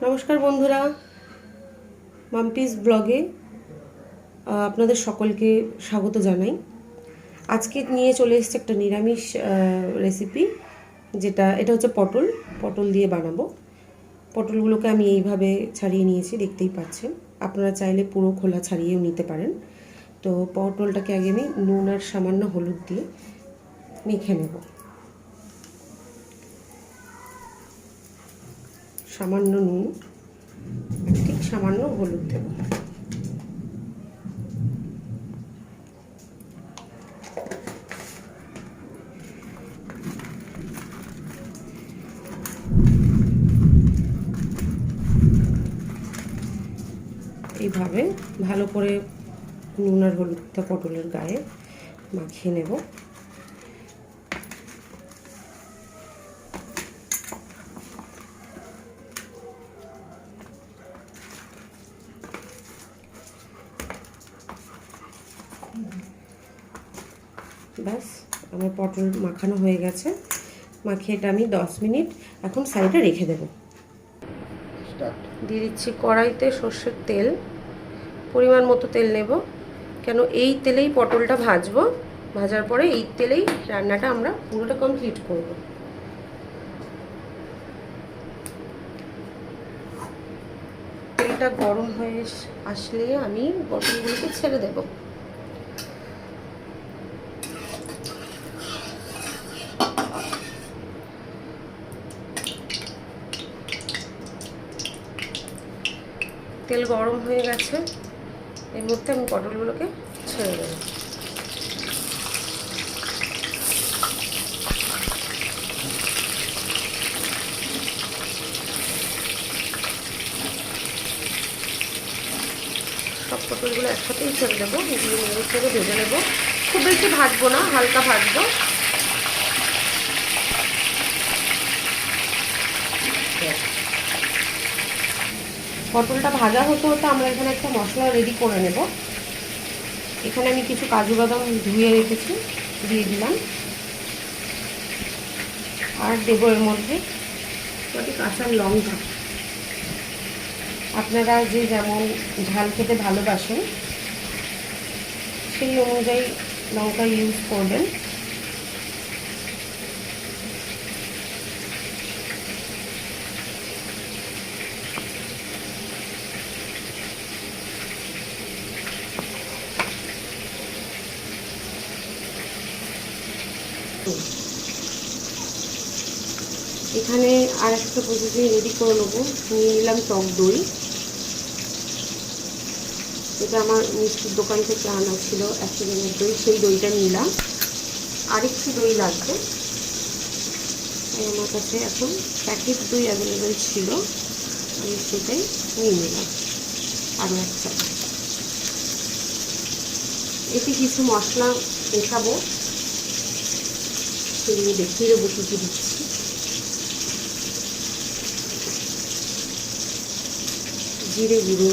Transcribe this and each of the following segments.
নমস্কার বন্ধুরা, মাম্পিস ব্লগে আপনাদের সকলকে স্বাগত জানাই। আজকে নিয়ে চলে এসেছে একটা নিরামিষ রেসিপি, এটা হচ্ছে পটল দিয়ে বানাবো। পটলগুলোকে আমি এইভাবে ছাড়িয়ে নিয়েছি, দেখতেই পাচ্ছেন। আপনারা চাইলে পুরো খোলা ছাড়িয়েও নিতে পারেন। তো পটলটাকে আগে আমি নুন আর সামান্য হলুদ দিয়ে মেখে নেব। সামান্য নুন, ঠিক সামান্য হলুদ দেব। এইভাবে ভালো করে নুন আর হলুদটা পটলের গায়ে মাখিয়ে নেব। ব্যাস, আমার পটল মাখানো হয়ে গেছে। মাখিয়ে এটা আমি 10 মিনিট এখন সাইডে রেখে দেব। দিয়ে দিচ্ছি কড়াইতে সর্ষের তেল, পরিমাণ মতো তেল নেব, কেন এই তেলেই পটলটা ভাজবো। ভাজার পরে এই তেলেই রান্নাটা আমরা পুরোটা কমপ্লিট করব। তেলটা গরম হয়ে আসলে আমি পটলগুলোকে ছেড়ে দেব। তেল গরম হয়ে গেছে, এর মধ্যে আমি পটলগুলোকে ছেড়ে দেব। সব পটলগুলো একসাথেই ছেড়ে দেবো, দিয়ে নেড়ে ছেড়ে ভেজে নেবো। খুব বেশি ভাজবো না, হালকা ভাজবো। পটলটা ভাজা হতে হতে আমরা এখানে একটা মশলা রেডি করে নেব। এখানে আমি কিছু কাজু বাদাম ধুয়ে রেখেছি, দিয়ে দিলাম। আর দেবো এর মধ্যে কটি কাঁচা লঙ্কা। আপনারা যে যেমন ঝাল খেতে ভালোবাসেন সেই অনুযায়ী লঙ্কা ইউজ করবেন। এখানে আর একটা প্রসেসিং রেডি করে নেবো। নিয়ে নিলাম টক দই। এটা আমার মিষ্টির দোকান থেকে আনা ছিল 1 কেজির দই, সেই দইটা নিলাম। আর একটু দই লাগবে, আমার কাছে এখন প্যাকেট দই অ্যাভেলেবেল ছিল, আমি সেটাই নিয়ে নিলাম। আরও 1 চামচ। এতে কিছু মশলা মেশাবো, সেগুলো দেখিয়ে দেবো কী কী দিচ্ছি। জিরে গুঁড়ো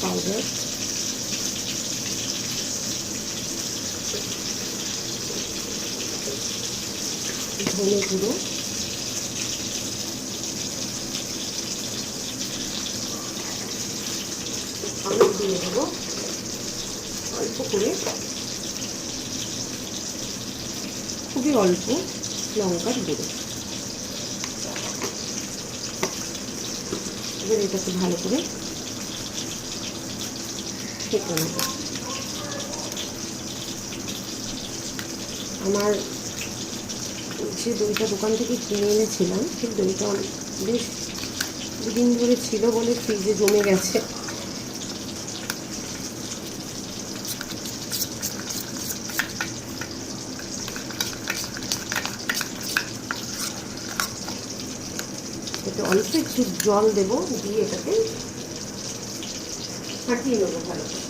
পাউডার, ধনে গুঁড়ো, আমি দিয়ে দেবো অল্প করে, খুবই অল্প লঙ্কার গুঁড়ো। এবার এটাকে ভালো করে খেতে নেব। আমার যে দইটা দোকান থেকে কিনে এনেছিলাম, সেই দইটা বেশ দুদিন ধরে ছিল বলে ফ্রিজে জমে গেছে। এতে অল্প একটু জল দেব, দিয়ে এটাকে ফাটিয়ে নেবো ভালো করে।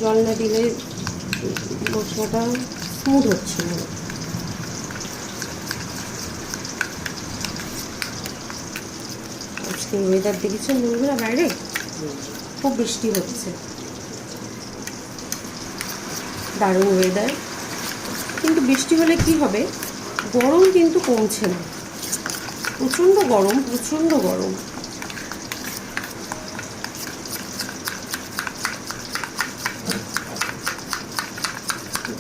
জল না দিলে মশলাটা স্মুথ হচ্ছে না। আজকে ওয়েদার দেখেছেন বন্ধুরা বাইরে, খুব বৃষ্টি হচ্ছে, দারুণ ওয়েদার। কিন্তু বৃষ্টি হলে কি হবে, গরম কিন্তু কমছে না, প্রচণ্ড গরম, প্রচণ্ড গরম।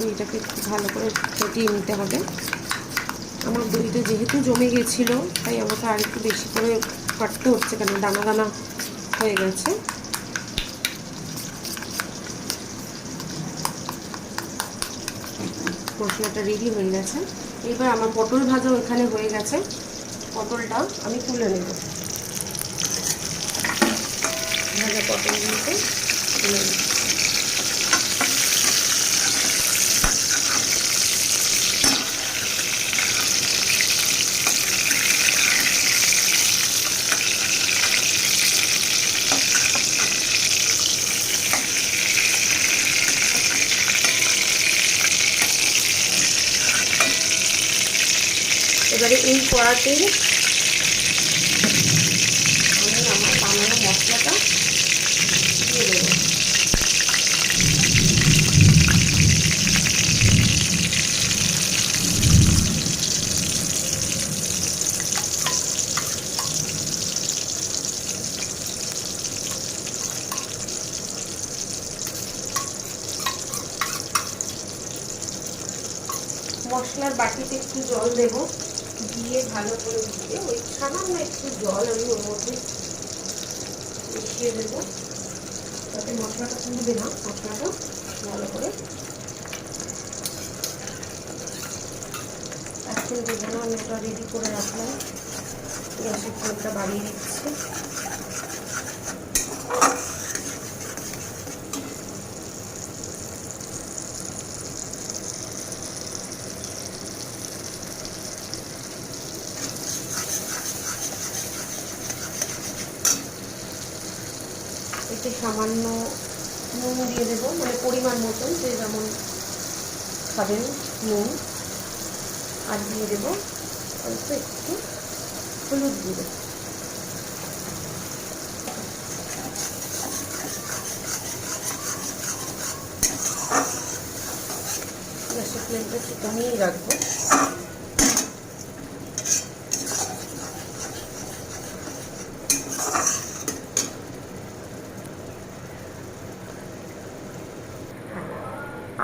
দইটাকে একটু ভালো করে ফেটিয়ে নিতে হবে। আমার দইটা যেহেতু জমে গেছিলো তাই আমাকে আর একটু বেশি করে কাটতে হচ্ছে, কেন দানা দানা হয়ে গেছে। মশলাটা রেডি হয়ে গেছে। এবার আমার পটল ভাজাও এখানে হয়ে গেছে, পটলটা আমি তুলে নেব। ভাজা পটলগুলোকে তুলে নেব। এবারে এই কড়াতেই আমি আমার বানানো মশলাটা দিয়ে দেবো। মশলার বাটিতে একটু জল দেবো, দিয়ে ভালো করে দিয়ে ওই সামান্য একটু জল আমি ওর মধ্যে মিশিয়ে দেবো, যাতে মশলাটা পুড়বে না। মশলাটা ভালো করে এখন দেবো না, আমি ওটা রেডি করে রাখলাম। গ্যাসের ফ্লেমটা বাড়িয়ে দিচ্ছি। এতে সামান্য নুন দিয়ে দেবো, মানে পরিমাণ মতন, যে যেমন খাবেন নুন। আর দিয়ে দেবো অল্প একটু হলুদ গুঁড়ো। গ্যাসের ফ্লেমটা একটু কমিয়েই রাখবো।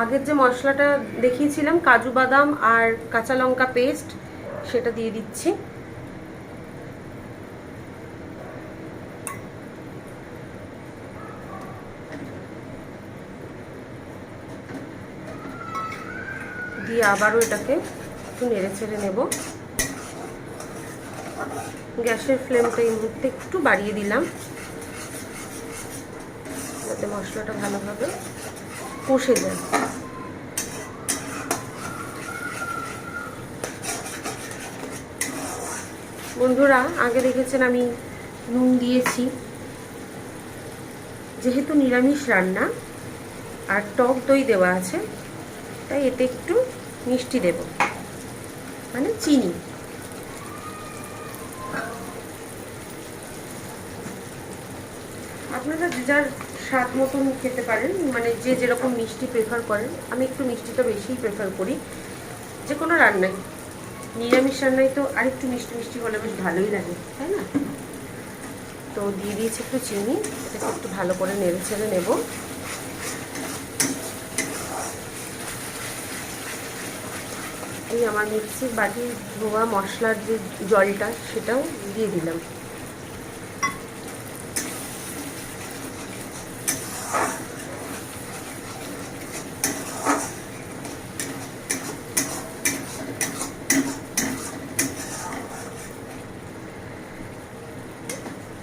আগের যে মশলাটা দেখিয়েছিলাম, কাজু বাদাম আর কাঁচা লঙ্কা পেস্ট, সেটা দিয়ে দিচ্ছি। দিয়ে আবারও এটাকে একটু নেড়ে ছেড়ে নেব। গ্যাসের ফ্লেমটা এই মুহূর্তে একটু বাড়িয়ে দিলাম, যাতে মশলাটা ভালোভাবে কষে যায়। বন্ধুরা, আগে দেখেছেন আমি নুন দিয়েছি। যেহেতু নিরামিষ রান্না আর টক দই দেওয়া আছে, তাই এতে একটু মিষ্টি দেব, মানে চিনি। আপনারা যার স্বাদ মতন খেতে পারেন, মানে যে যেরকম মিষ্টি প্রেফার করেন। আমি একটু মিষ্টিটা বেশিই প্রেফার করি যে কোনো রান্নায়। নিরামিষ রান্নায় তো আরেকটু মিষ্টি মিষ্টি হলে বেশ ভালোই লাগে, তাই না? তো দিয়ে দিয়েছি একটু চিনি। এটাকে একটু ভালো করে নেড়ে ছেড়ে নেব। এই আমার মিক্সির বাটি ধোয়া মশলার যে জলটা, সেটাও দিয়ে দিলাম।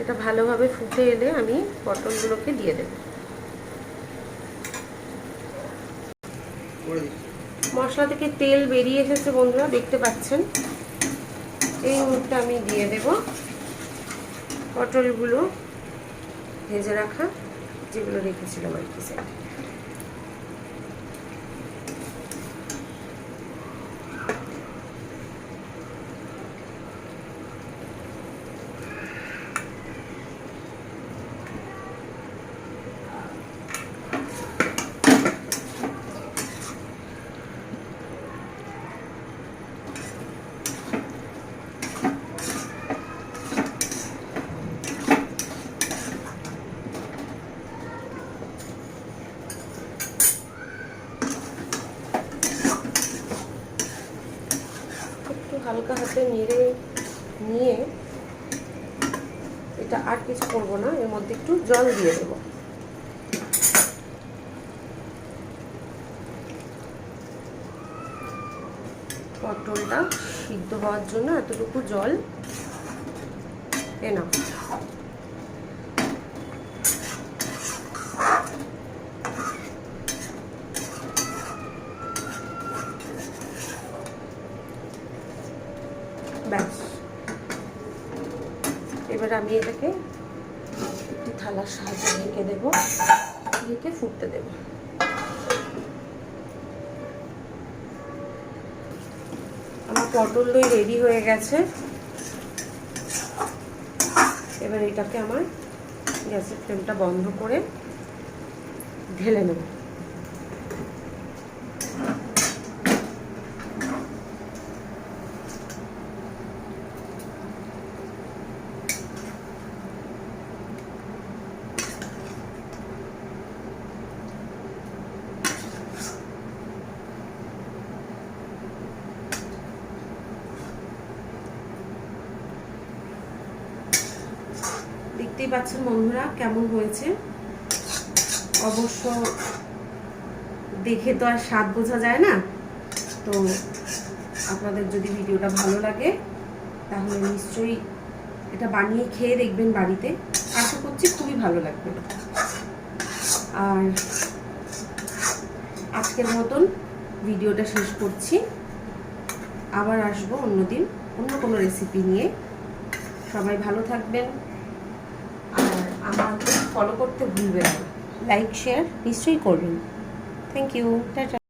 এটা ভালোভাবে ফুটে এলে আমি পটলগুলোকে দিয়ে দেব। মশলা থেকে তেল বেরিয়ে এসেছে বন্ধুরা, দেখতে পাচ্ছেন। এই মুহূর্তে আমি দিয়ে দেব পটলগুলো ভেজে রাখা, যেগুলো রেখেছিলাম আর কি। হালকা হাতে নেড়ে নিয়ে এটা আর কিছু করবো না, এর মধ্যে একটু জল দিয়ে দেবো। পটলটা সিদ্ধ হওয়ার জন্য এতটুকু জল এনাফ। ব্যাস, এবার আমি এটাকে একটি থালার সাহায্যে ঢেকে দেবো, ঢেকে ফুটতে দেব। আমার পটল দই রেডি হয়ে গেছে। এবার এটাকে আমার গ্যাসের ফ্লেমটা বন্ধ করে ঢেলে নেব। দেখতেই পাচ্ছেন বন্ধুরা কেমন হয়েছে। অবশ্য দেখে তো আর স্বাদ বোঝা যায় না, তো আপনাদের যদি ভিডিওটা ভালো লাগে তাহলে নিশ্চয়ই এটা বানিয়ে খেয়ে দেখবেন বাড়িতে। আশা করছি খুবই ভালো লাগবে। আর আজকের মতন ভিডিওটা শেষ করছি। আবার আসবো অন্যদিন অন্য কোনো রেসিপি নিয়ে। সবাই ভালো থাকবেন আর আমাকে ফলো করতে ভুলবেন না। লাইক শেয়ার নিশ্চয়ই করবেন। Thank you, tata.